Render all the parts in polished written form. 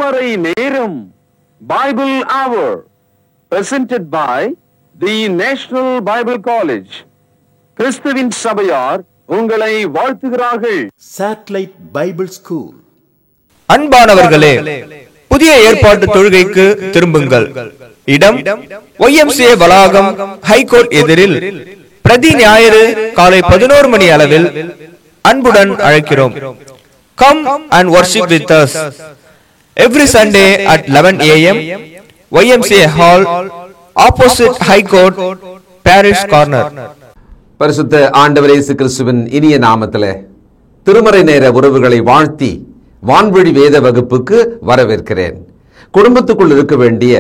திருமறை நேரம் Bible hour presented by the National Bible College. கிறிஸ்துவின் சபையார் உங்களை வாழ்த்துகிறார்கள். Satellite Bible School. அன்பானவர்களே, புதிய ஏற்பாட்டு தொழுகைக்கு திரும்புங்கள். இடம் YMCA வளாகம், ஹைகோர்ட் எதிரில், பிரதி ஞாயிறு காலை 11 மணி அளவில் அன்புடன் அழைக்கிறோம். Come and worship with us every Sunday at 11 a.m. YMCA Hall, opposite High Court, Parish Corner. பரிசுத்த ஆண்டவர் இயேசு கிறிஸ்துவின் இனிய நாமத்திலே திருமறை நேர உறவுகளை வாழ்த்தி வான்வழி வேத வகுப்புக்கு வரவேற்கிறேன். குடும்பத்துக்குள் இருக்க வேண்டிய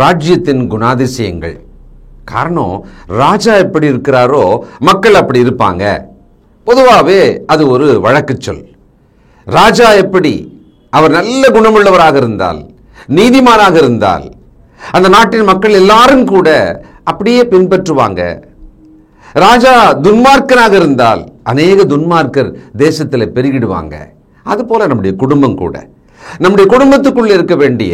ராஜ்யத்தின் குணாதிசயங்கள். காரணம், ராஜா எப்படி இருக்கிறாரோ மக்கள் அப்படி இருப்பாங்க. பொதுவாகவே அது ஒரு வழக்கு சொல். ராஜா எப்படி அவர் நல்ல குணமுள்ளவராக இருந்தால், நீதிமானாக இருந்தால், அந்த நாட்டின் மக்கள் எல்லாரும் கூட அப்படியே பின்பற்றுவாங்க. ராஜா துன்மார்க்கனாக இருந்தால் அநேக துன்மார்க்கர் தேசத்தில் பெருகிடுவாங்க. அதுபோல நம்முடைய குடும்பம் கூட, நம்முடைய குடும்பத்துக்குள்ள இருக்க வேண்டிய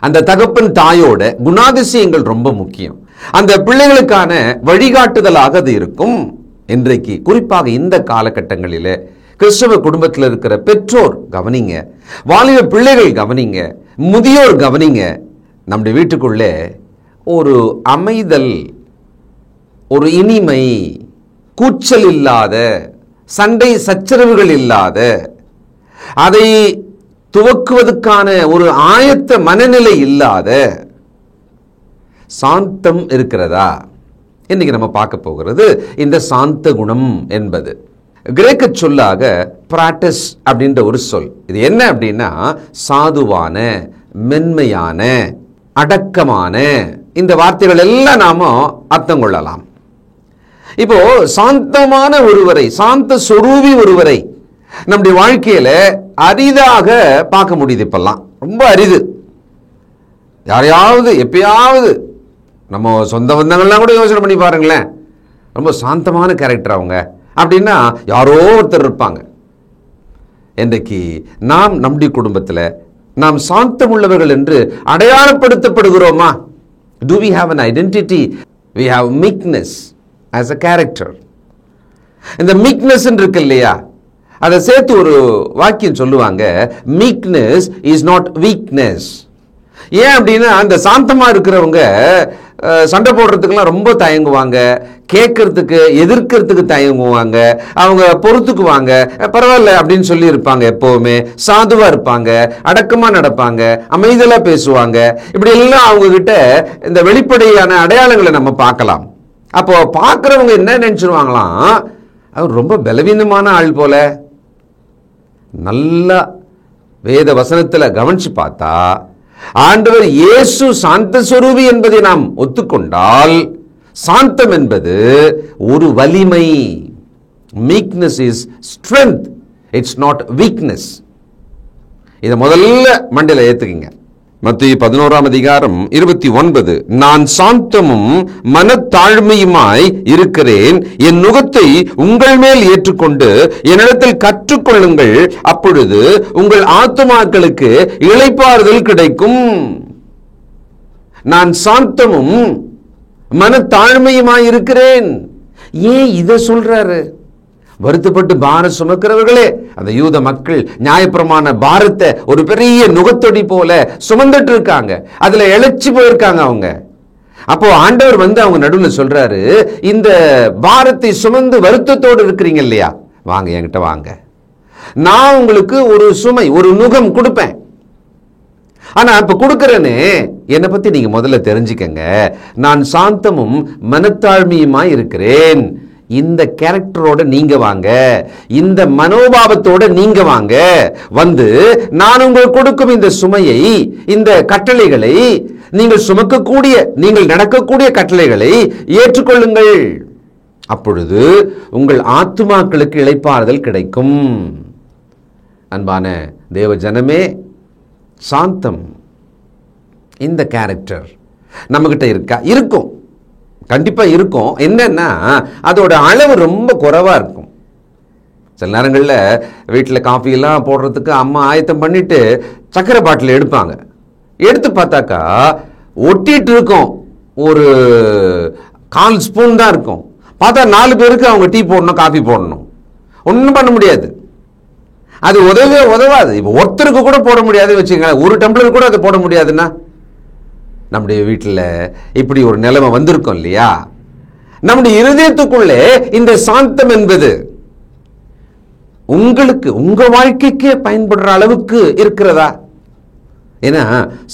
அந்த தகப்பன் தாயோட குணாதிசயங்கள் ரொம்ப முக்கியம். அந்த பிள்ளைகளுக்கான வழிகாட்டுதலாக அது இருக்கும். இன்றைக்கு குறிப்பாக இந்த காலகட்டங்களிலே கிறிஸ்தவ குடும்பத்தில் இருக்கிற பெற்றோர் கவனிங்க, வாலிப பிள்ளைகள் கவனிங்க, முதியோர் கவனிங்க. நம்முடைய வீட்டுக்குள்ளே ஒரு அமைதல், ஒரு இனிமை, கூச்சல் இல்லாத, சண்டை சச்சரவுகள் இல்லாத, அதை துவக்குவதற்கான ஒரு ஆயத்த மனநிலை இல்லாத சாந்தம் இருக்கிறதா? இன்னைக்கு நம்ம பார்க்க போகிறது இந்த சாந்த குணம் என்பது கிரேக்க சொல்லாக பிராட்டஸ் அப்படின்ற ஒரு சொல். இது என்ன அப்படின்னா சாதுவான, மென்மையான, அடக்கமான, இந்த வார்த்தைகள் எல்லாம் நாம அர்த்தம் கொள்ளலாம். இப்போ சாந்தமான ஒருவரை, சாந்த சொரூபி ஒருவரை நம்முடைய வாழ்க்கையில அரிதாக பார்க்க முடியுது. இப்பெல்லாம் ரொம்ப அரிது. யாரையாவது எப்பயாவது, நம்ம சொந்த பந்தங்கள்லாம் கூட யோசனை பண்ணி பாருங்களேன், ரொம்ப சாந்தமான கேரக்டர் அவங்க அப்படின்னா யாரோ ஒருத்தர் இருப்பாங்க. இன்றைக்கு நாம் நம்முடைய குடும்பத்தில் நாம் சாந்தம் உள்ளவர்கள் என்று அடையாளப்படுத்தப்படுகிறோமா? Do we have an identity? We have meekness as a character. இந்த meekness இருக்கு இல்லையா, அதை சேர்த்து ஒரு வாக்கியம் சொல்லுவாங்க, meekness is not weakness. ஏன் அப்படின்னா அந்த சாந்தமா இருக்கிறவங்க சண்டை போடுறதுக்கெல்லாம் ரொம்ப தயங்குவாங்க, கேட்கறதுக்கு எதிர்க்கிறதுக்கு தயங்குவாங்க, அவங்க பொறுத்துக்குவாங்க, பரவாயில்ல அப்படின்னு சொல்லி இருப்பாங்க. எப்பவுமே சாதுவா இருப்பாங்க, அடக்கமா நடப்பாங்க, அமைதலா பேசுவாங்க. இப்படி எல்லாம் அவங்க கிட்ட இந்த வெளிப்படையான அடையாளங்களை நம்ம பார்க்கலாம். அப்போ பார்க்கிறவங்க என்ன நினைச்சிருவாங்களாம், அவர் ரொம்ப பலவீனமான ஆள் போல. நல்லா வேத வசனத்துல கவனிச்சு பார்த்தா ஆண்டவர் இயேசு சாந்த சொரூபி என்பதை நாம் ஒத்துக்கொண்டால், சாந்தம் என்பது ஒரு வலிமை. meekness is strength, it's not weakness. இதை முதல்ல மண்டையில ஏத்துக்குங்க. மத்தேயு 11:29, நான் சாந்தமும் மனத்தாழ்மையுமாய் இருக்கிறேன், என் நுகத்தை உங்கள் மேல் ஏற்றுக்கொண்டு என்னிடத்தில் கற்றுக்கொள்ளுங்கள், அப்பொழுது உங்கள் ஆத்துமாக்களுக்கு இளைப்பாறுதல் கிடைக்கும். நான் சாந்தமும் மனத்தாழ்மையுமாய் இருக்கிறேன். ஏன் இதை சொல்றாரு? வருத்தப்பட்டு பாரம் சுமக்கிறவர்களே, அந்த யூத மக்கள் நியாயப்பிரமாண பாரத்தை ஒரு பெரிய நுகத்தொடி போல சுமந்துட்டு இருக்காங்க, அதுல இழைச்சி போயிருக்காங்க அவங்க. அப்போ ஆண்டவர் அவங்க நடுவில் சொல்றாரு, இந்த பாரத்தை சுமந்து வருத்தத்தோடு இருக்கிறீங்க இல்லையா, வாங்க என்கிட்ட வாங்க, நான் உங்களுக்கு ஒரு சுமை, ஒரு நுகம் கொடுப்பேன். ஆனா இப்ப கொடுக்கறேன்னு என்னை பத்தி நீங்க முதல்ல தெரிஞ்சுக்கங்க. நான் சாந்தமும் மனத்தாழ்மையுமாய் இருக்கிறேன். இந்த கேரக்டரோட நீங்க வாங்க, இந்த மனோபாவத்தோட நீங்க வாங்க, வந்து நான் உங்களுக்கு கொடுக்கும் இந்த சுமையை, இந்த கட்டளைகளை, நீங்கள் சுமக்கக்கூடிய, நீங்கள் நடக்கக்கூடிய கட்டளைகளை ஏற்றுக்கொள்ளுங்கள். அப்பொழுது உங்கள் ஆத்துமாக்களுக்கு இளைப்பாறுதல் கிடைக்கும். அன்பான தேவ ஜனமே, சாந்தம், இந்த கேரக்டர் நம்மகிட்ட இருக்கா? இருக்கும், கண்டிப்பா இருக்கும். என்னன்னா அதோட அளவு ரொம்ப குறைவா இருக்கும். சில நேரங்களில் வீட்டில் காஃபியெல்லாம் போடுறதுக்கு அம்மா ஆயத்தம் பண்ணிட்டு சக்கரை பாட்டில் எடுப்பாங்க. எடுத்து பார்த்தாக்கா ஒட்டிட்டு இருக்கும், ஒரு 1/4 ஸ்பூன் தான் இருக்கும். பார்த்தா 4 பேருக்கு அவங்க டீ போடணும், காஃபி போடணும். ஒன்றும் பண்ண முடியாது, அது உதவாது. இப்போ ஒருத்தருக்கு கூட போட முடியாது வச்சுக்கோங்களேன், ஒரு டம்ளர் கூட அதை போட முடியாதுன்னா நம்முடைய வீட்டில் இப்படி ஒரு நிலைமை வந்திருக்கும் இல்லையா? நம்முடைய இருதயத்துக்குள்ளே இந்த சாந்தம் என்பது உங்களுக்கு உங்க வாழ்க்கைக்கு பயன்படுற அளவுக்கு இருக்கிறதா? ஏன்னா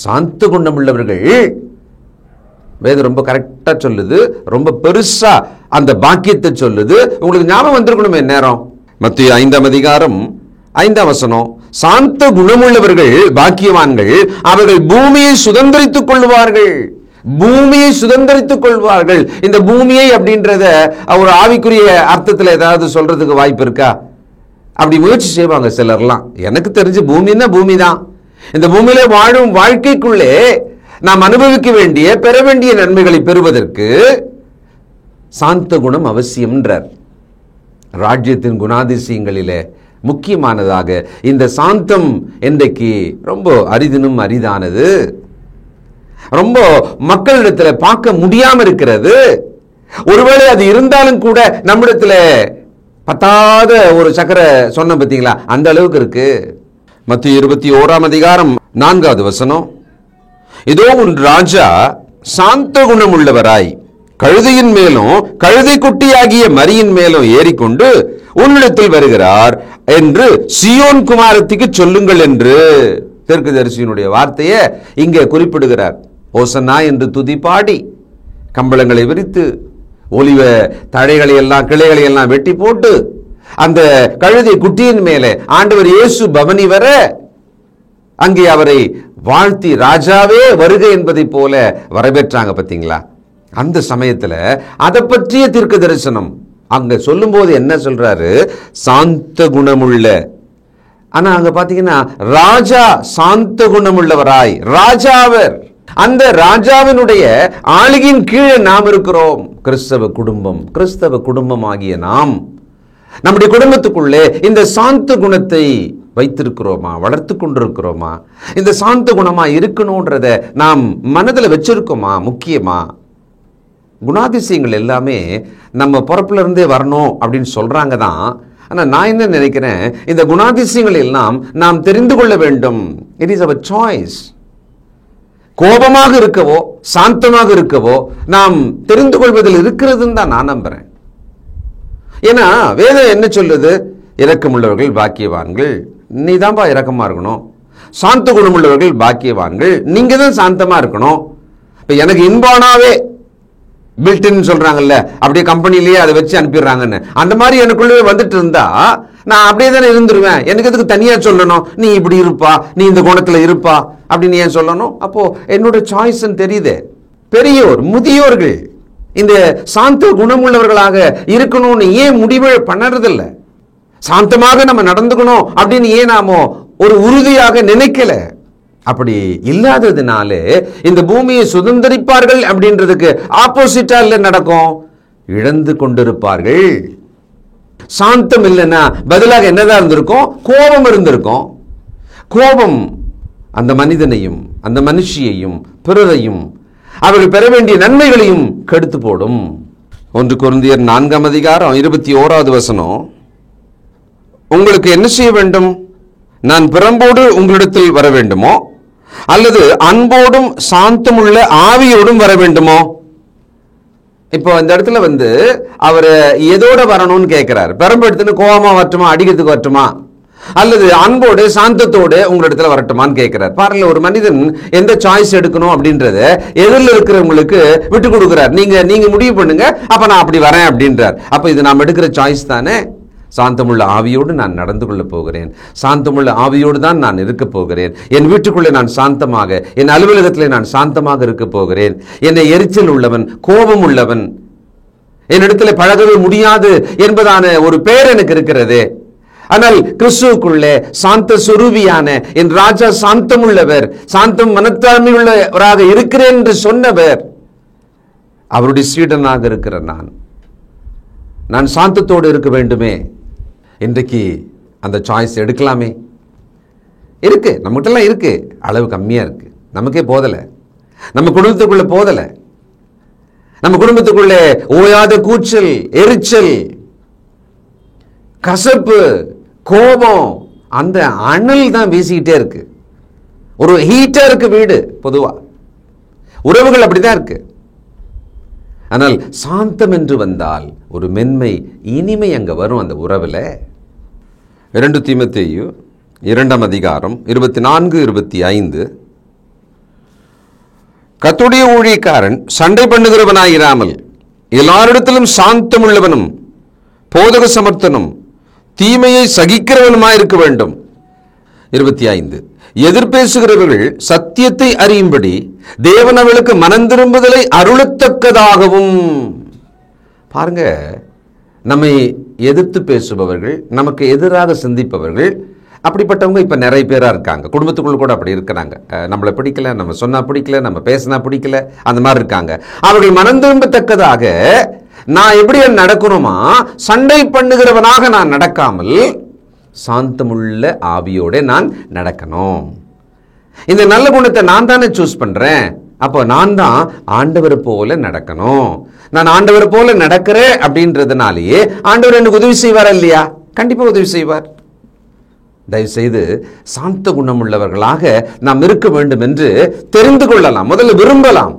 சாந்த குணம் உள்ளவர்கள், வேதம் ரொம்ப கரெக்டா சொல்லுது, ரொம்ப பெருசா அந்த பாக்கியத்தை சொல்லுது. உங்களுக்கு ஞாபகம் வந்திருக்கணுமே நேரம். மத்திய 5ஆம் அதிகாரம் 5ஆம் வசனம், சாந்த குணமுள்ளவர்கள் பாக்கியவான்கள், அவர்கள் பூமியை சுதந்திரித்துக் கொள்வார்கள். பூமியை சுதந்திரித்துக் கொள்வார்கள். இந்த பூமியை அப்படின்றத ஒரு ஆவிக்குரிய அர்த்தத்தில் ஏதாவது சொல்றதுக்கு வாய்ப்பு இருக்கா? அப்படி முயற்சி செய்வாங்க சிலர்லாம். எனக்கு தெரிஞ்சு பூமின்னா பூமி தான். இந்த பூமியில வாழும் வாழ்க்கைக்குள்ளே நாம் அனுபவிக்க வேண்டிய, பெற வேண்டிய நன்மைகளை பெறுவதற்கு சாந்த குணம் அவசியம்ன்றார். ராஜ்யத்தின் குணாதிசயங்களிலே முக்கியமானதாக இந்த சாந்தம் இன்றைக்கு ரொம்ப அரிதினும் அரிதானது, ரொம்ப மக்களிடத்தில் பார்க்க முடியாம இருக்கிறது. ஒருவேளை அது இருந்தாலும் கூட நம்மிடத்துல பத்தாத ஒரு சக்கரை சொன்ன பார்த்தீங்களா, அந்த அளவுக்கு இருக்கு. மத்திய 21ஆம் அதிகாரம் 4வது வசனம், இதோ உன் ராஜா சாந்த குணம் உள்ளவராய் கழுதையின் மேலும் கழுதை குட்டியாகிய மரியின் மேலும் ஏறிக்கொண்டு உன்னிடத்தில் வருகிறார் என்று சியோன் குமாரத்திக்கு சொல்லுங்கள் என்று தீர்க்கதரிசியினுடைய வார்த்தையை இங்கே குறிப்பிடுகிறார். ஓசன்னா என்று துதி பாடி, கம்பளங்களை விரித்து, ஒலிவ தழைகளை எல்லாம் கிளைகளை எல்லாம் வெட்டி போட்டு, அந்த கழுதை குட்டியின் மேலே ஆண்டவர் இயேசு பவனி வர அங்கே அவரை வாழ்த்தி ராஜாவே வருக என்பதை போல வரவேற்றாங்க. பார்த்தீங்களா? அந்த சமயத்தில் அதை பற்றிய தீர்க்க தரிசனம் அங்க சொல்லும் போது என்ன சொல்றாரு? சாந்த குணமுள்ள. ஆனா அங்க பாத்தீங்கன்னா ராஜா சாந்த குணமுள்ளவராய், ராஜாவர், அந்த ராஜாவினுடைய ஆளுகையின் கீழே நாம் இருக்கிறோம். கிறிஸ்தவ குடும்பம் ஆகிய நாம் நம்முடைய குடும்பத்துக்குள்ளே இந்த சாந்த குணத்தை வைத்திருக்கிறோமா, வளர்த்து கொண்டிருக்கிறோமா? இந்த சாந்த குணமா இருக்கணும்ன்றத நாம் மனதில் வச்சிருக்கோமா? முக்கியமா குணாதிசயங்கள் எல்லாமே நம்ம பிறப்புல இருந்தே வரணும் அப்படின்னு சொல்றாங்க தான். ஆனா நான் என்ன நினைக்கிறேன், இந்த குணாதிசயங்கள் எல்லாம் நாம் தெரிந்து கொள்ள வேண்டும். It is our choice. கோபமாக இருக்கவோ சாந்தமாக இருக்கவோ நாம் தெரிந்து கொள்வதில் இருக்கிறதுன்னு தான் நான் நம்புறேன். ஏன்னா வேதம் என்ன சொல்லுது? இரக்கமுள்ளவர்கள் பாக்கியவான்கள். நீ தான்ப்பா இரக்கமா இருக்கணும். சாந்த குணமுள்ளவர்கள் பாக்கியவான்கள், நீங்க தான் சாந்தமா இருக்கணும். இப்ப எனக்கு இன்பானாவே பில்டின் சொல்றாங்கல்ல, அப்படியே கம்பெனிலேயே அதை வச்சு அனுப்பிடுறாங்கன்னு, அந்த மாதிரி எனக்குள்ளே வந்துட்டு இருந்தா நான் அப்படியே தானே இருந்துருவேன். எனக்கு எதுக்கு தனியா சொல்லணும், நீ இப்படி இருப்பா, நீ இந்த குணத்துல இருப்பா அப்படின்னு ஏன் சொல்லணும்? அப்போ என்னோட சாய்ஸ் தெரியுது. பெரியோர் முதியோர்கள் இந்த சாந்த குணமுள்ளவர்களாக இருக்கணும்னு ஏன் முடிவு பண்ணறதில்ல? சாந்தமாக நம்ம நடந்துக்கணும் அப்படின்னு ஏன் நாம ஒரு உறுதியாக நினைக்கல? அப்படி இல்லாததுனால இந்த பூமியை சுதந்திரிப்பார்கள் அப்படின்றதுக்கு ஆப்போசிட்டா இல்ல நடக்கும், இழந்து கொண்டிருப்பார்கள். சாந்தம் இல்லைன்னா பதிலாக என்னதான் இருந்திருக்கும்? கோபம் இருந்திருக்கும். கோபம் அந்த மனிதனையும் அந்த மனுஷியையும் பிறரையும் அவர்கள் பெற வேண்டிய நன்மைகளையும் கெடுத்து போடும். 1 கொரிந்தியர் 4ஆம் அதிகாரம் 21வது வசனம், உங்களுக்கு என்ன செய்ய வேண்டும்? நான் பிரம்போடு உங்களிடத்தில் வர வேண்டுமோ அல்லது அன்போடும் சாந்தமுள்ள ஆவியோடும் வர வேண்டுமோ? இப்போ இந்த இடத்துல அவர் எதோட வரணும்னு கேட்கிறார். பெரம்பு எடுத்துன்னு கோபமா வரட்டுமா, அடிக்கிறதுக்கு வரட்டுமா, அல்லது அன்போடு சாந்தத்தோடு உங்களிடத்துல வரட்டுமான்னு கேட்கிறார். பாருங்க, ஒரு மனிதன் எந்த சாய்ஸ் எடுக்கணும் அப்படின்றத எதிரில் இருக்கிறவங்களுக்கு விட்டு கொடுக்கிறார். நீங்க முடிவு பண்ணுங்க, அப்ப நான் அப்படி வரேன் அப்படின்றார். அப்ப இது நாம் எடுக்கிற சாய்ஸ் தானே? சாந்தமுள்ள ஆவியோடு நான் நடந்து கொள்ள போகிறேன், சாந்தமுள்ள ஆவியோடு தான் நான் இருக்க போகிறேன். என் வீட்டுக்குள்ளே நான் சாந்தமாக, என் அலுவலகத்திலே நான் சாந்தமாக இருக்க போகிறேன். என்னை எரிச்சல் உள்ளவன், கோபம் உள்ளவன், என்னிடத்துல பழகவே முடியாது என்பதான ஒரு பெயர் எனக்கு இருக்கிறது. ஆனால் கிறிஸ்துவுக்குள்ளே சாந்த சுரூபியான என் ராஜா சாந்தமுள்ளவர், சாந்தம் மனத்தாண்மை உள்ளவராக இருக்கிறேன் என்று சொன்னவர், அவருடைய சீடனாக இருக்கிற நான் சாந்தத்தோடு இருக்க வேண்டுமே. இன்றைக்கு அந்த சாய்ஸ் எடுக்கலாமே. இருக்கு, நம்மகிட்டலாம் இருக்கு, அளவு கம்மியாக இருக்கு, நமக்கே போதலை, நம்ம குடும்பத்துக்குள்ள போதலை. நம்ம குடும்பத்துக்குள்ளே ஓயாத கூச்சல், எரிச்சல், கசப்பு, கோபம், அந்த அனல் தான் வீசிக்கிட்டே இருக்கு. ஒரு ஹீட்டா இருக்கு வீடு, பொதுவா உறவுகள் அப்படிதான் இருக்கு. ஆனால் சாந்தம் என்று வந்தால் ஒரு மென்மை, இனிமை அங்க வரும் அந்த உறவுல. 2 தீமோத்தேயு 2ஆம் அதிகாரம் 24, 25. கர்த்தருடைய ஊழியக்காரன் சண்டை பண்ணுகிறவனாயிராமல் எல்லாரிடத்திலும் சாந்தம் உள்ளவனும் போதக சமர்த்தனும் தீமையை சகிக்கிறவனுமாயிருக்க வேண்டும். 25. எதிர்பேசுகிறவர்கள் சத்தியத்தை அறியும்படி தேவன் அவளுக்கு மனம் திரும்புதலை அருளத்தக்கதாகவும். பாருங்க, நம்மை எதிர்த்து பேசுபவர்கள், நமக்கு எதிராக சிந்திப்பவர்கள், அப்படிப்பட்டவங்க இப்ப நிறைய பேரா இருக்காங்க. குடும்பத்துக்குள்ள கூட அப்படி இருக்கிறாங்க. நம்மளை பிடிக்கல, நம்ம சொன்னா பிடிக்கல, நம்ம பேசினா பிடிக்கல, அந்த மாதிரி இருக்காங்க. அவர்கள் மனம் திரும்பத்தக்கதாக நான் எப்படி நடக்கணுமா, சண்டை பண்ணுகிறவனாக நான் நடக்காமல் சாந்தமுள்ள ஆவியோட நான் நடக்கணும். இந்த நல்ல குணத்தை நான் தானே சூஸ் பண்றேன். அப்போ நான் தான் ஆண்டவர் போல நடக்கணும். நான் ஆண்டவர் போல நடக்கிறேன் அப்படின்றதுனாலேயே ஆண்டவர் எனக்கு உதவி செய்வார் இல்லையா? கண்டிப்பா உதவி செய்வார். தயவு செய்து சாந்த குணம் உள்ளவர்களாக நாம் இருக்க வேண்டும் என்று தெரிந்து கொள்ளலாம், முதல்ல விரும்பலாம்.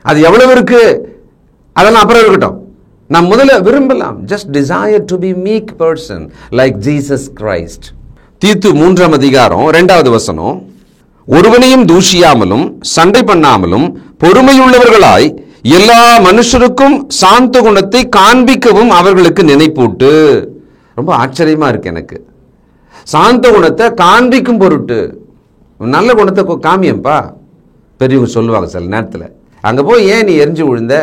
அது எவ்வளவு இருக்கு அதெல்லாம் அப்புறம் இருக்கட்டும். நாம் முதல்ல விரும்பலாம். just desire to be meek person like Jesus Christ. தீத்து 3ஆம் அதிகாரம் 2வது வசனம். ஒருவனையும் தூஷியாமலும் சண்டை பண்ணாமலும் பொறுமையுள்ளவர்களாய் எல்லா மனுஷருக்கும் சாந்த குணத்தை காண்பிக்கவும் அவர்களுக்கு நினைப்பூட்டு. ரொம்ப ஆச்சரியமா இருக்கு எனக்கு. சாந்த குணத்தை காண்பிக்கும் பொருட்டு. நல்ல குணத்தை காமியம்பா பெரியவங்க சொல்லுவாங்க சில நேரத்தில். அங்க போய் ஏன் நீ எரிஞ்சு விழுந்த,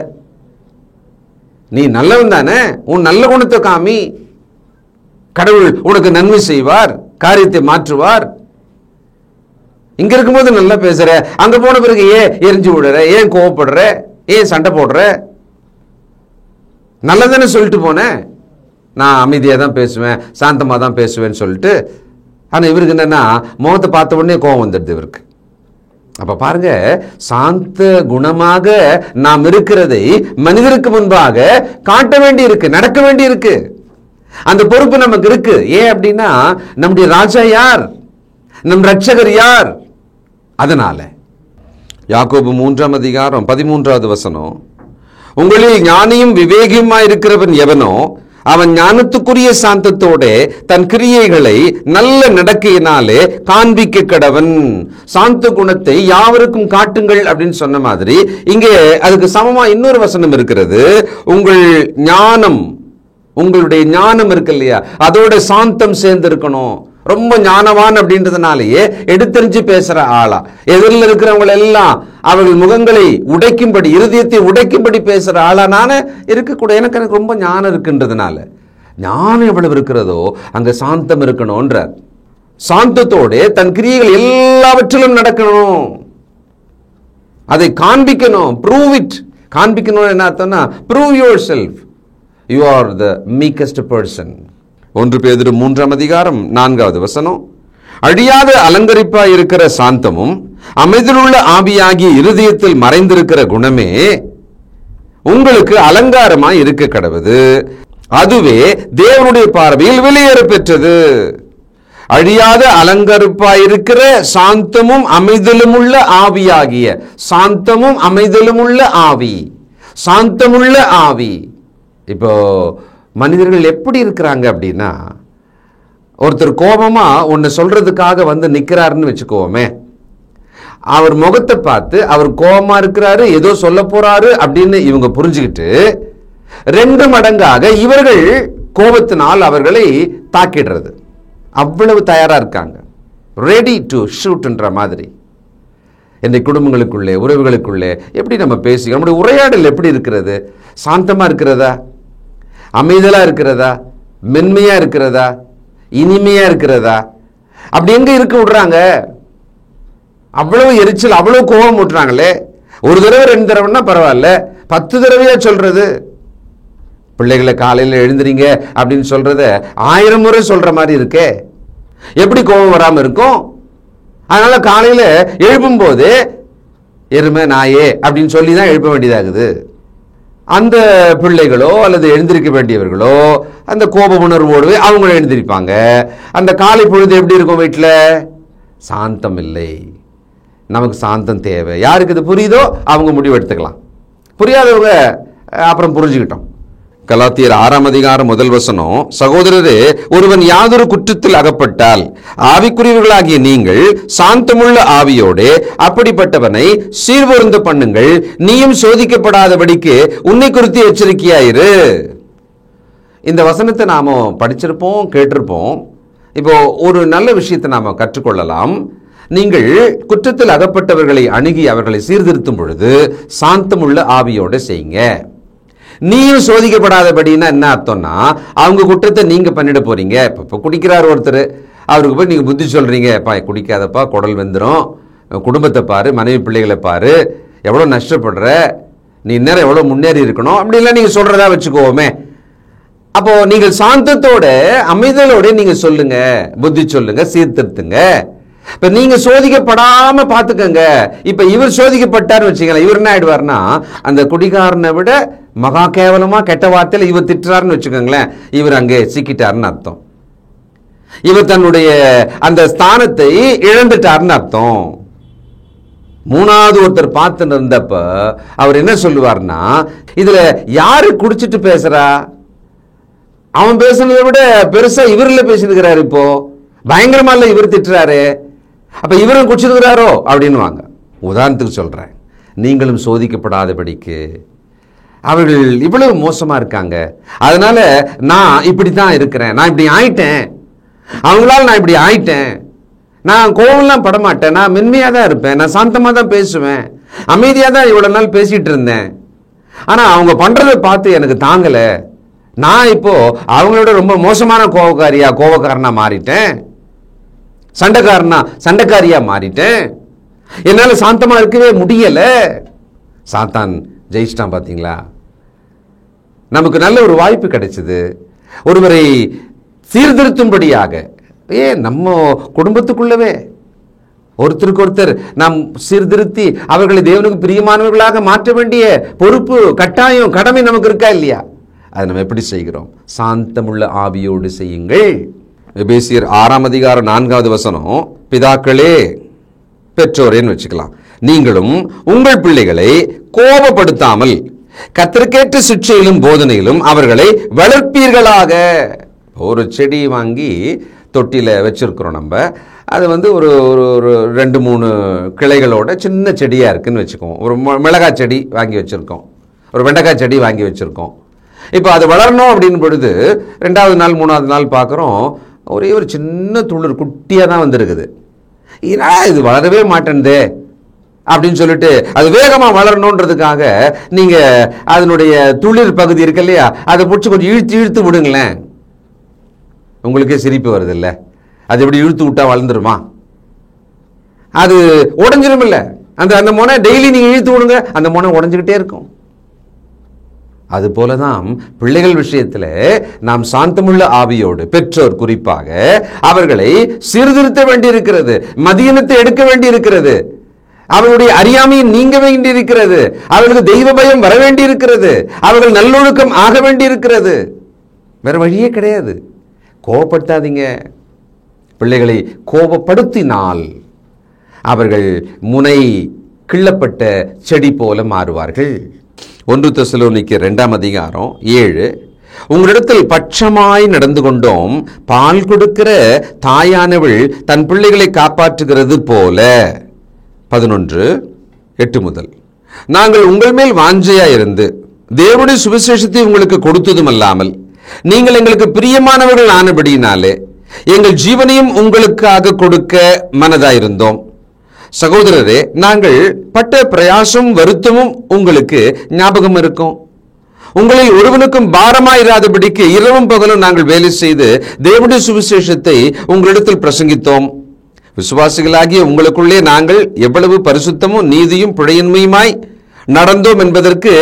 நீ நல்லவன் தானே, உன் நல்ல குணத்தை காமி, கடவுள் உனக்கு நன்மை செய்வார், காரியத்தை மாற்றுவார். இங்க இருக்கும்போது நல்லா பேசுற, அங்க போன பிறகு ஏன் எரிஞ்சு விடுற, ஏன் கோவப்படுற, ஏன் சண்டை போடுற? நல்லதானே சொல்லிட்டு போனேன், நான் அமைதியாக தான் பேசுவேன், சாந்தமாக தான் பேசுவேன்னு சொல்லிட்டு. ஆனால் இவருக்கு என்னன்னா முகத்தை பார்த்த உடனே கோபம் வந்துடுது இவருக்கு. அப்ப பாருங்க, சாந்த குணமாக நாம் இருக்கிறதை மனிதருக்கு முன்பாக காட்ட வேண்டி இருக்கு, நடக்க வேண்டி இருக்கு. அந்த பொறுப்பு நமக்கு இருக்கு. ஏன் அப்படின்னா நம்முடைய ராஜா யார், நம் ரட்சகர் யார். அதனால யாக்கோபு 3ஆம் அதிகாரம் 13வது வசனம். உங்களில் ஞானியும் விவேகியுமாய் இருக்கிறவன் எவனோ அவன் ஞானத்துக்குரிய சாந்தத்தோட தன் கிரியைகளை நல்ல நடக்கையினாலே காண்பிக்க கடவன். சாந்த குணத்தை யாவருக்கும் காட்டுங்கள் அப்படின்னு சொன்ன மாதிரி இங்கே அதுக்கு சமமா இன்னொரு வசனம் இருக்கிறது. உங்கள் ஞானம், உங்களுடைய ஞானம் இருக்கு இல்லையா, அதோட சாந்தம் சேர்ந்து இருக்கணும். ரொம்ப ஞானவான் அப்படின்றதுனாலேயே எடுத்தறிஞ்சு பேசுற ஆளா, எதிரில் இருக்கிறவங்க எல்லாம் அவர்கள் முகங்களை உடைக்கும்படி, இருதயத்தை உடைக்கும்படி பேசுற ஆளா நானே இருக்கக்கூட. எனக்கு ரொம்ப ஞானம் இருக்குன்றதுனால, ஞானம் எவ்வளவு இருக்கிறதோ அங்க சாந்தம் இருக்கணும்ன்றார். சாந்தத்தோட தன் கிரியைகள் எல்லாவற்றிலும் நடக்கணும், அதை காண்பிக்கணும். Prove it. காண்பிக்கணும் என்ன அர்த்தம்னா, prove yourself, you are the meekest person. 1 பேதுரு 3ஆம் அதிகாரம் 4வது வசனம். அழியாத அலங்கரிப்பாய் இருக்கிற சாந்தமும் அமைதியுள்ள ஆவியாகிய இருதயத்தில் மறைந்திருக்கிற குணமே உங்களுக்கு அலங்காரமாய் இருக்க கடவுது. அதுவே தேவனுடைய பார்வையில் வெளியேற பெற்றது. அழியாத அலங்கரிப்பாய் இருக்கிற சாந்தமும் அமைதலுமுள்ள ஆவியாகிய, சாந்தமும் அமைதலுமுள்ள ஆவி, சாந்தமுள்ள ஆவி. இப்போ மனிதர்கள் எப்படி இருக்கிறாங்க அப்படின்னா, ஒருத்தர் கோபமா ஒன்னு சொல்றதுக்காக வந்து நிக்கிறாருன்னு வச்சுக்கோமே, அவர் முகத்தை பார்த்து அவர் கோபமா இருக்கிறாரு, ஏதோ சொல்ல போறாரு அப்படின்னு இவங்க புரிஞ்சுக்கிட்டு 2 மடங்காக இவர்கள் கோபத்தினால் அவர்களை தாக்கிடுறது. அவ்வளவு தயாரா இருக்காங்க, ரெடி டு ஷூட்ன்ற மாதிரி. இந்த குடும்பங்களுக்குள்ளே, உறவுகளுக்குள்ளே எப்படி நம்ம பேசி, நம்முடைய உரையாடல் எப்படி இருக்கிறது? சாந்தமா இருக்கிறதா, அமைதலா இருக்கிறதா, மென்மையா இருக்கிறதா, இனிமையா இருக்கிறதா? அப்படி எங்க இருக்க விடுறாங்க? அவ்வளவு எரிச்சல், அவ்வளவு கோபம் விட்டுறாங்களே. ஒரு தடவை 2 தடவைன்னா பரவாயில்ல, 10 தடவையா சொல்றது. பிள்ளைகளை காலையில் எழுந்துறீங்க அப்படின்னு சொல்றத 1000 முறை சொல்ற மாதிரி இருக்கே, எப்படி கோபம் வராம இருக்கும்? அதனால காலையில எழுப்பும் போது எருமை நாயே அப்படின்னு சொல்லி தான் எழுப்ப வேண்டியதாகுது. அந்த பிள்ளைகளோ அல்லது எழுந்திருக்க வேண்டியவர்களோ அந்த கோப உணர்வோடு அவங்களும் எழுந்திருப்பாங்க. அந்த காலை பொழுது எப்படி இருக்கும்? வீட்டில் சாந்தம் இல்லை. நமக்கு சாந்தம் தேவை. யாருக்கு இது புரியுதோ அவங்க முடிவு எடுத்துக்கலாம், புரியாதவங்க அப்புறம் புரிஞ்சுக்கிட்டோம். கலாத்தியர் 6ஆம் அதிகாரம் 1 வசனம், சகோதரரே, ஒருவன் யாதொரு குற்றத்தில் அகப்பட்டால் ஆவிக்குரியவர்களாகிய நீங்கள் சாந்தமுள்ள ஆவியோடு அப்படிப்பட்டவனை சீர்பொருந்த பண்ணுங்கள், நீயும் சோதிக்கப்படாதபடிக்கு உன்னை குறித்து எச்சரிக்கையாயிரு. இந்த வசனத்தை நாம படிச்சிருப்போம், கேட்டிருப்போம். இப்போ ஒரு நல்ல விஷயத்தை நாம கற்றுக்கொள்ளலாம். நீங்கள் குற்றத்தில் அகப்பட்டவர்களை அணுகி அவர்களை சீர்திருத்தும் பொழுது சாந்தமுள்ள ஆவியோடு செய்யுங்க. நீயும் சோதிக்கப்படாதபடின்னா என்ன அர்த்தம்னா, அவங்க குற்றத்தை நீங்க பண்ணிட போறீங்க. இப்போ குடிக்கிறார் ஒருத்தர், அவருக்கு போய் நீங்க புத்தி சொல்றீங்க, குடிக்காதப்பா, குடல் வெந்துடும், குடும்பத்தை பாரு, மனைவி பிள்ளைகளை பாரு, எவ்வளோ நஷ்டப்படுற, நீ நேரம் எவ்வளோ முன்னேறி இருக்கணும் அப்படின்லாம் நீங்க சொல்றதா வச்சுக்கோமே. அப்போ நீங்கள் சாந்தத்தோட அமைதலோட நீங்க சொல்லுங்க, புத்தி சொல்லுங்க, சீர்திருத்துங்க. இப்ப நீங்க சோதிக்கப்படாம பாத்துக்கங்க. இப்ப இவர் சோதிக்கப்பட்டார் வச்சுக்கலாம், இவர் என்ன ஆயிடுவார்னா அந்த குடிகாரனை விட மகா கேவலமா கெட்ட வார்த்தையில இவர் திட்டுறாருன்னு வச்சுக்கோங்களேன், இவர் அங்கே சிக்கிட்டாருன்னு அர்த்தம். இவர் தன்னுடைய அந்த ஸ்தானத்தை இழந்துட்டாருன்னு அர்த்தம். மூணாவது ஒருத்தர் பார்த்து இருந்தப்ப அவர் என்ன சொல்லுவார்னா, இதுல யாரு குடிச்சிட்டு பேசுறா, அவன் பேசுனதை விட பெருசா இவர்ல பேசிருக்கிறாரு, இப்போ பயங்கரமா இல்ல இவர் திட்டுறாரு, அப்ப இவரும் குடிச்சிருக்கிறாரோ அப்படின்னு வாங்க. உதாரணத்துக்கு சொல்றேன், நீங்களும் சோதிக்கப்படாதபடிக்கு அவர்கள் இவ்வளவு மோசமா இருக்காங்க, அதனால நான் இப்படித்தான் இருக்கிறேன், நான் இப்படி ஆயிட்டேன், அவங்களால நான் இப்படி ஆயிட்டேன், நான் கோவம்லாம் படமாட்டேன், நான் மென்மையா தான் இருப்பேன், நான் சாந்தமா தான் பேசுவேன், அமைதியா தான் இவ்வளவு நாள் பேசிட்டு இருந்தேன், ஆனா அவங்க பண்றதை பார்த்து எனக்கு தாங்கல, நான் இப்போ அவங்களோட ரொம்ப மோசமான கோவக்காரனா மாறிட்டேன், சண்டைக்காரியா மாறிட்டேன், என்னால சாந்தமா இருக்கவே முடியல. சாத்தான் ஜெயிச்சிட்டான். பாத்தீங்களா? நமக்கு நல்ல ஒரு வாய்ப்பு கிடைச்சது, ஒருவரை சீர்திருத்தும்படியாக. நம்ம குடும்பத்துக்குள்ளவே ஒருத்தருக்கு ஒருத்தர் நாம் சீர்திருத்தி அவர்களை தேவனுக்கு பிரியமானவர்களாக மாற்ற வேண்டிய பொறுப்பு, கட்டாயம், கடமை நமக்கு இருக்கா இல்லையா? அதை நம்ம எப்படி செய்கிறோம்? சாந்தமுள்ள ஆவியோடு செய்யுங்கள். எபேசியர் 6ஆம் அதிகாரம் 4வது வசனம், பிதாக்களே, பெற்றோரேன்னு வச்சுக்கலாம், நீங்களும் உங்கள் பிள்ளைகளை கோபப்படுத்தாமல் கர்த்தருக்கேற்ற சிக்ஷையிலும் போதனையிலும் அவர்களை வளர்ப்பீர்களாக. ஒரு செடி வாங்கி தொட்டியில வச்சிருக்கிறோம் நம்ம, அது ஒரு ஒரு 2-3 கிளைகளோட சின்ன செடியா இருக்குன்னு வச்சுக்கோம். ஒரு மிளகாய் செடி வாங்கி வச்சிருக்கோம், ஒரு வெண்டைக்காய் செடி வாங்கி வச்சிருக்கோம். இப்போ அது வளரணும் அப்படின்னு பொழுது 2வது நாள் 3வது நாள் பார்க்குறோம், ஒரே ஒரு சின்ன துளிர் குட்டியாக தான் வந்திருக்குது. இது வளரவே மாட்டேன்தே அப்படின்னு சொல்லிட்டு அது வேகமாக வளரணுன்றதுக்காக நீங்கள் அதனுடைய துளிர் பகுதி இருக்கு இல்லையா, அதை பிடிச்சி கொஞ்சம் இழுத்து இழுத்து விடுங்களேன். உங்களுக்கே சிரிப்பு வருது இல்லை? அது எப்படி இழுத்து விட்டா வளர்ந்துருமா? அது உடஞ்சிரும் இல்லை? அந்த முனை டெய்லி நீங்கள் இழுத்து விடுங்க, அந்த முனை உடஞ்சிக்கிட்டே இருக்கும். அது போலதான் பிள்ளைகள் விஷயத்தில் நாம் சாந்தமுள்ள ஆவியோடு, பெற்றோர் குறிப்பாக, அவர்களை சீர்திருத்த வேண்டியிருக்கிறது, மதியினத்தை எடுக்க வேண்டியிருக்கிறது, அவர்களுடைய அறியாமையை நீங்க வேண்டியிருக்கிறது, அவர்களுக்கு தெய்வ பயம் வர வேண்டியிருக்கிறது, அவர்கள் நல்லொழுக்கம் ஆக வேண்டியிருக்கிறது. வேற வழியே கிடையாது. கோபப்படுத்தாதீங்க. பிள்ளைகளை கோபப்படுத்தினால் அவர்கள் முனை கிள்ளப்பட்ட செடி போல மாறுவார்கள். 1 தெசலோனிக்கேயர் 2ஆம் அதிகாரம் 7, உங்களிடத்தில் பட்சமாய் நடந்து கொண்டோம், பால் கொடுக்கிற தாயானவள் தன் பிள்ளைகளை காப்பாற்றுகிறது போல. 11:8 முதல், நாங்கள் உங்கள் மேல் வாஞ்சையாயிருந்து தேவனுடைய சுவிசேஷத்தை உங்களுக்கு கொடுத்ததும் அல்லாமல் நீங்கள் எங்களுக்கு பிரியமானவர்கள் ஆனபடியினாலே எங்கள் ஜீவனையும் உங்களுக்காக கொடுக்க மனதாயிருந்தோம். சகோதரரே, நாங்கள் பட்ட பிரயாசம் வருத்தமும் உங்களுக்கு ஞாபகம் இருக்கும். உங்களில் ஒருவனுக்கும் பாரமாயிராதபடிக்கு இரவும் பகலும் நாங்கள் வேலை செய்து தேவனுடைய சுவிசேஷத்தை உங்களிடத்தில் பிரசங்கித்தோம். விசுவாசிகளாகிய உங்களுக்குள்ளே நாங்கள் எவ்வளவு பரிசுத்தமும் நீதியும் பிழையின்மையுமாய் நடந்தோம் என்பதற்கு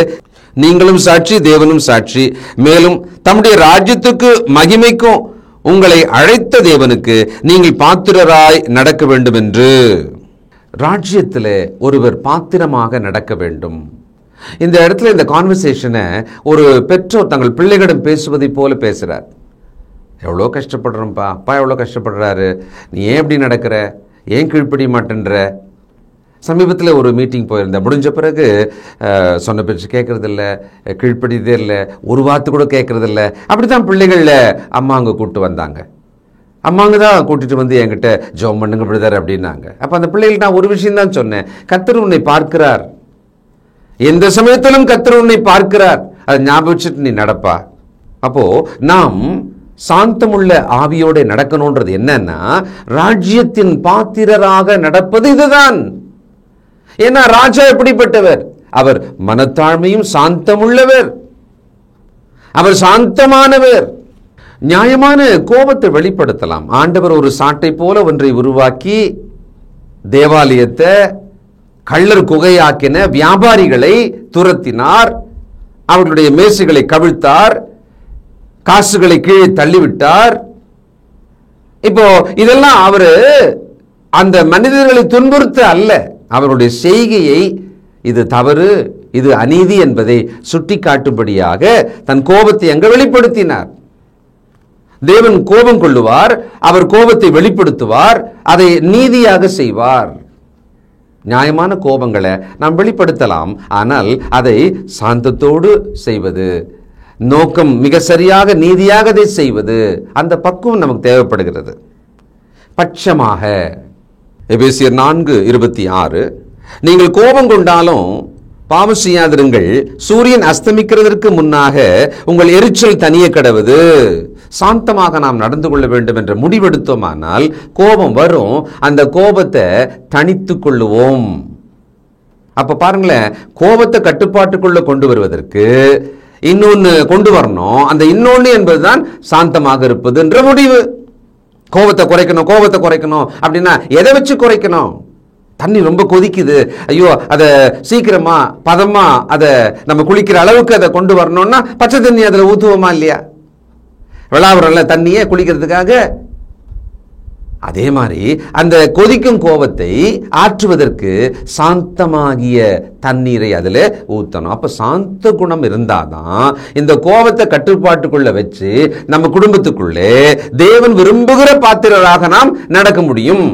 நீங்களும் சாட்சி, தேவனும் சாட்சி. மேலும் தம்முடைய ராஜ்யத்துக்கு மகிமைக்கும் உங்களை அழைத்த தேவனுக்கு நீங்கள் பாத்திரராய் நடக்க வேண்டும் என்று. ராஜ்யத்தில் ஒருவர் பாத்திரமாக நடக்க வேண்டும். இந்த இடத்துல இந்த கான்வர்சேஷனை ஒரு பெற்றோர் தங்கள் பிள்ளைகளிடம் பேசுவதை போல பேசுகிறார். எவ்வளோ கஷ்டப்படுறோம்ப்பா, அப்பா எவ்வளோ கஷ்டப்படுறாரு, நீ ஏன் இப்படி நடக்கிற, ஏன் கீழ்ப்படிய மாட்டேன்ற. சமீபத்தில் ஒரு மீட்டிங் போயிருந்தேன். முடிஞ்ச பிறகு சொன்ன பேச்சு கேட்குறதில்ல, கீழ்ப்படியதே இல்லை, ஒரு வார்த்தை கூட கேட்குறதில்ல. அப்படி தான் பிள்ளைகளில் அம்மாங்க கூப்பிட்டு வந்தாங்க. அம்மாங்க தான் கூட்டிகிட்டு வந்து என்கிட்ட ஜெபம் பண்ணுங்க பிரதர் அப்படின்னாங்க. அப்போ அந்த பிள்ளைகள் நான் ஒரு விஷயம் தான் சொன்னேன், கர்த்தர் உன்னை பார்க்கிறார், எந்த சமயத்திலும் கர்த்தர் உன்னை பார்க்கிறார், அதை ஞாபகம் வச்சுட்டு நீ நடப்பா. அப்போ நாம் சாந்தமுள்ள ஆவியோட நடக்கணும்ன்றது என்னன்னா, ராஜ்யத்தின் பாத்திரராக நடப்பது இதுதான். ஏன்னா ராஜா எப்படிப்பட்டவர்? அவர் மனத்தாழ்மையும் சாந்தமுள்ளவர், அவர் சாந்தமானவர். நியாயமான கோபத்தை வெளிப்படுத்தலாம். ஆண்டவர் ஒரு சாட்டை போல ஒன்றை உருவாக்கி தேவாலயத்தை கள்ளர் குகையாக்கின வியாபாரிகளை துரத்தினார், அவர்களுடைய மேசைகளை கவிழ்த்தார், காசுகளை கீழே தள்ளிவிட்டார். இப்போ இதெல்லாம் அவரு அந்த மனிதர்களை துன்புறுத்த அல்ல, அவருடைய செய்கையை இது தவறு, இது அநீதி என்பதை சுட்டி காட்டும்படியாக தன் கோபத்தை அங்கு வெளிப்படுத்தினார். தேவன் கோபம் கொள்ளுவார், அவர் கோபத்தை வெளிப்படுத்துவார், அதை நீதியாக செய்வார். நியாயமான கோபங்களை நாம் வெளிப்படுத்தலாம், ஆனால் அதை சாந்தத்தோடு செய்வது, நோக்கம் மிக சரியாக நீதியாக அதை செய்வது, அந்த பக்குவம் நமக்கு தேவைப்படுகிறது. பட்சமாக எபேசியர் 4:26, நீங்கள் கோபம் கொண்டாலும் பாவம் செய்யாதிருங்கள், சூரியன் அஸ்தமிக்கிறதற்கு முன்னாக உங்கள் எரிச்சல் தனிய கடவது. சாந்தமாக நாம் நடந்து கொள்ள வேண்டும் என்ற முடிவெடுத்தோமானால் கோபம் வரும், அந்த கோபத்தை தணித்து கொள்ளுவோம். அப்ப பாருங்களேன், கோபத்தை கட்டுப்பாட்டுக்குள்ள கொண்டு வருவதற்கு இன்னொன்னு கொண்டு வரணும். அந்த இன்னொன்னு என்பதுதான் சாந்தமாக இருப்பது என்ற முடிவு. கோபத்தை குறைக்கணும் அப்படின்னா எதை வச்சு குறைக்கணும்? தண்ணி ரொம்ப கொதிக்குது, ஐயோ அதை சீக்கிரமா பதமா அதை நம்ம குளிக்கிற அளவுக்கு அதை கொண்டு வரணும்னா பச்சை தண்ணி அதில் ஊற்றுவோமா இல்லையா? விளாவரம்ல தண்ணியே குளிக்கிறதுக்காக. அதே மாதிரி அந்த கொதிக்கும் கோபத்தை ஆற்றுவதற்கு சாந்தமாகிய தண்ணீரை அதில் ஊற்றணும். அப்போ சாந்த குணம் இருந்தாதான் இந்த கோபத்தை கட்டுப்பாட்டுக்குள்ள வச்சு நம்ம குடும்பத்துக்குள்ளே தேவன் விரும்புகிற பாத்திரராக நாம் நடக்க முடியும்.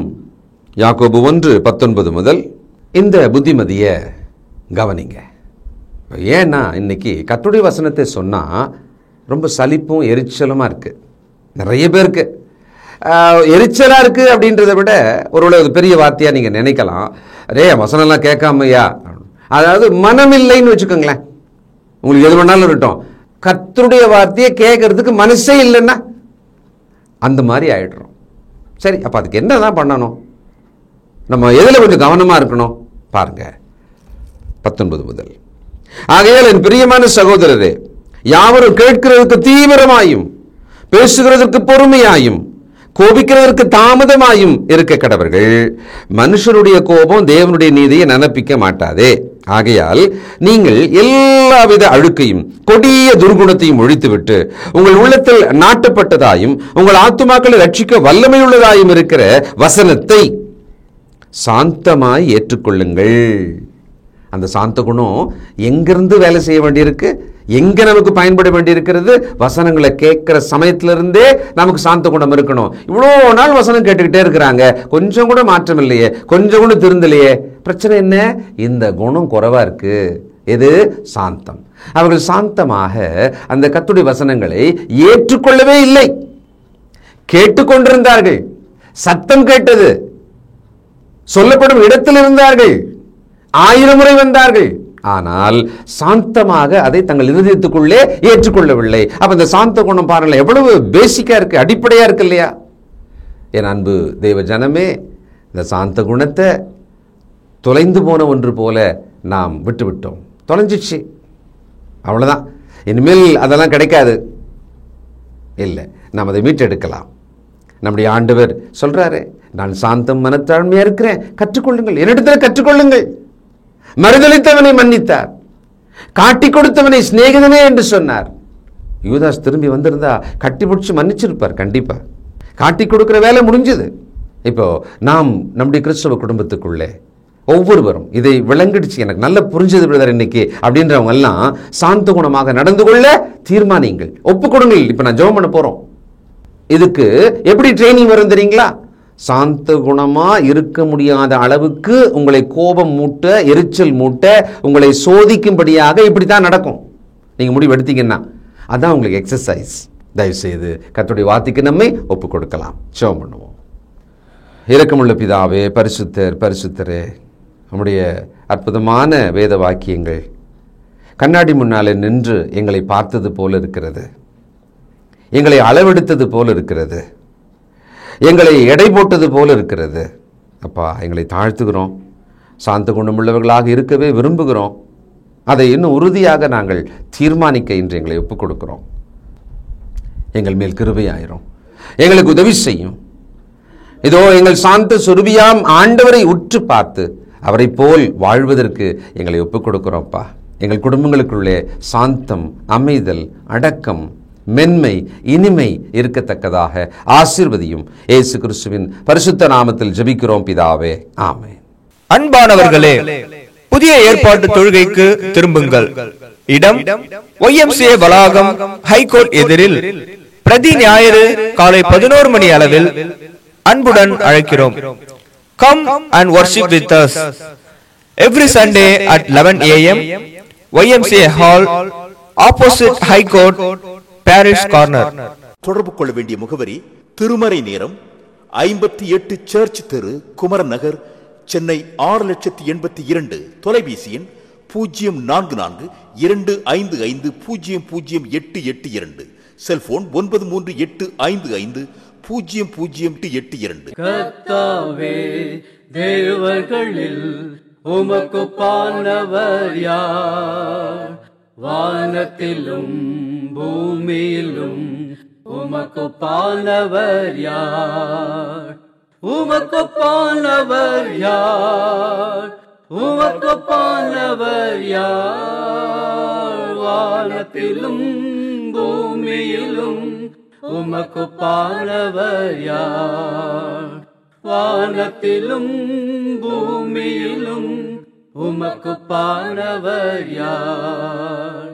யாக்கோபு 1:19 முதல் இந்த புத்திமதியை கவனிங்க. ஏன்னா இன்னைக்கு கர்த்தருடைய வசனத்தை சொன்னா ரொம்ப சலிப்பும் எரிச்சலுமா இருக்கு. நிறைய பேருக்கு எரிச்சலா இருக்கு அப்படின்றத விட ஒரு பெரிய வார்த்தையா நீங்க நினைக்கலாம், ரே வசனம்லாம் கேட்காமையா, அதாவது மனம் இல்லைன்னு வச்சுக்கோங்களேன். உங்களுக்கு எது வேணாலும் இருக்கட்டும், கர்த்தருடைய வார்த்தையை கேட்கறதுக்கு மனசே இல்லைன்னா அந்த மாதிரி ஆயிடுறோம். சரி, அப்ப அதுக்கு என்னதான் பண்ணணும்? நம்ம எதில் கொஞ்சம் கவனமா இருக்கணும் பாருங்க. 19 முதல், ஆகையால் என் பிரியமான சகோதரரே, யாவரும் கேட்கிறதுக்கு தீவிரமாயும் பேசுகிறதற்கு பொறுமையாயும் கோபிக்கிறதற்கு தாமதமாயும் இருக்க கடவர்கள். மனுஷனுடைய கோபம் தேவனுடைய நீதியை நினைப்பிக்க மாட்டாதே. ஆகையால் நீங்கள் எல்லாவித அழுக்கையும் கொடிய துர்குணத்தையும் ஒழித்துவிட்டு உங்கள் உள்ளத்தில் நாட்டப்பட்டதாயும் உங்கள் ஆத்துமாக்களை ரட்சிக்க வல்லமையுள்ளதாயும் இருக்கிற வசனத்தை சாந்தமாய் ஏற்றுக்கொள்ளுங்கள். அந்த சாந்த குணம் எங்கிருந்து வேலை செய்ய வேண்டியிருக்கு, எங்க நமக்கு பயன்பட வேண்டியிருக்கிறது? வசனங்களை கேட்கிற சமயத்திலிருந்தே நமக்கு சாந்த குணம் இருக்கணும். இவ்வளோ நாள் வசனம் கேட்டுக்கிட்டே இருக்கிறாங்க, கொஞ்சம் கூட மாற்றம் இல்லையே, கொஞ்சம் கூட திருந்தலையே. பிரச்சனை என்ன? இந்த குணம் குறைவா இருக்கு. எது? சாந்தம். அவர்கள் சாந்தமாக அந்த கர்த்தருடைய வசனங்களை ஏற்றுக்கொள்ளவே இல்லை. கேட்டுக்கொண்டிருந்தார்கள், சத்தம் கேட்டது, சொல்லப்படும் இடத்தில் இருந்தார்கள், 1000 முறை வந்தார்கள், ஆனால் சாந்தமாக அதை தங்கள் இருதயத்துக்குள்ளே ஏற்றுக்கொள்ளவில்லை. அப்ப இந்த சாந்த குணம் பாருங்கள் எவ்வளவு பேசிக்கா இருக்கு, அடிப்படையா இருக்கு இல்லையா? என் அன்பு தெய்வ ஜனமே, இந்த சாந்த குணத்தை தொலைந்து போன ஒன்று போல நாம் விட்டுவிட்டோம். தொலைஞ்சிச்சு, அவ்வளவுதான். இனிமேல் அதெல்லாம் கிடைக்காது. இல்லை, நாம் அதை மீட்டெடுக்கலாம். நம்முடைய ஆண்டவர் சொல்றாரு, நான் சாந்தம் மனத்தாழ்மையா இருக்கிறேன், கற்றுக்கொள்ளுங்கள், என்னிடத்தில் கற்றுக்கொள்ளுங்கள். மறுதலித்தவனை மன்னித்தார், காட்டி கொடுத்தவனை சிநேகிதனே என்று சொன்னார். யூதாஸ் திரும்பி வந்திருந்தா கட்டி பிடிச்சி மன்னிச்சிருப்பார். கண்டிப்பா காட்டி கொடுக்கிற வேலை முடிஞ்சது. இப்போ நாம் நம்முடைய கிறிஸ்தவ குடும்பத்துக்குள்ளே ஒவ்வொருவரும் இதை விளங்கிடுச்சு, எனக்கு நல்ல புரிஞ்சது பிரதர் இன்னைக்கு அப்படின்றவங்க எல்லாம் சாந்த குணமாக நடந்து கொள்ள தீர்மானிங்கள், ஒப்பு கொடுங்கள். இப்ப நான் ஜெபம் பண்ண போறோம். இதுக்கு எப்படி ட்ரைனிங் வரும் தெரியுங்களா? சாந்த குணமா இருக்க முடியாத அளவுக்கு உங்களை கோபம் மூட்ட, எரிச்சல் மூட்ட, உங்களை சோதிக்கும்படியாக இப்படித்தான் நடக்கும். நீங்க முடிவு எடுத்தீங்கன்னா அதான் உங்களுக்கு எக்ஸசைஸ். தயவு செய்து கர்த்தருடைய வார்த்தைக்கு நம்மை ஒப்பு கொடுக்கலாம். ஜெபம் பண்ணுவோம். இரக்கமுள்ள பிதாவே, பரிசுத்தர் பரிசுத்தரே, நம்முடைய அற்புதமான வேத வாக்கியங்கள் கண்ணாடி முன்னாலே நின்று எங்களை பார்த்தது போல இருக்கிறது, எங்களை அளவெடுத்தது போல இருக்கிறது, எங்களை எடை போட்டது போல இருக்கிறது. அப்பா, எங்களை தாழ்த்துகிறோம். சாந்த குணமுள்ளவர்களாக இருக்கவே விரும்புகிறோம். அதை இன்னும் உறுதியாக நாங்கள் தீர்மானிக்க இன்று எங்களை ஒப்புக் கொடுக்கிறோம். எங்கள் மேல் கிருபையாயிரும், எங்களுக்கு உதவி செய்யும். இதோ எங்கள் சாந்த சொருபியாம் ஆண்டவரை உற்று பார்த்து அவரை போல் வாழ்வதற்கு எங்களை ஒப்புக் கொடுக்கிறோம்ப்பா. எங்கள் குடும்பங்களுக்குள்ளே சாந்தம், அமைதல், அடக்கம், மென்மை, இனிமை இருக்கத்தக்கதாக ஆசீர்வதியும். இயேசு கிறிஸ்துவின் பரிசுத்த நாமத்தில் ஜெபிக்கிறோம் பிதாவே, ஆமென். அன்பானவர்களே, புதிய ஏற்பாட்டு தொழுகைக்கு திரும்புங்கள். இடம் YMCA வளாகம், ஹைகோர்ட் எதிரில், பிரதி ஞாயிறு காலை 11 மணி அளவில் அன்புடன் அழைக்கிறோம். Come and worship with us every Sunday at 11 a.m. YMCA Hall, opposite High Court, Parish Corner. தொடர்பு கொள்ள வேண்டிய முகவரி: திருமறை நேரம், 58 சர்ச் தெரு, குமரன் நகர், சென்னை 6,82,000. தொலைபேசி எண் 044255008882. செல்போன் 9385500882. கர்த்தாவே, தேவர்களில் உமக்கு பானவர் யார்? வானத்திலும் பூமியிலும் உமக்கு பானவர் யார்? உமக்கு பானவர் யார்? உமக்கு பானவர் யார்? வானத்திலும் பூமியிலும் உமக்கு பானவர் யார்? வானத்திலும் பூமியிலும் உமக்கு பானவர் யார்?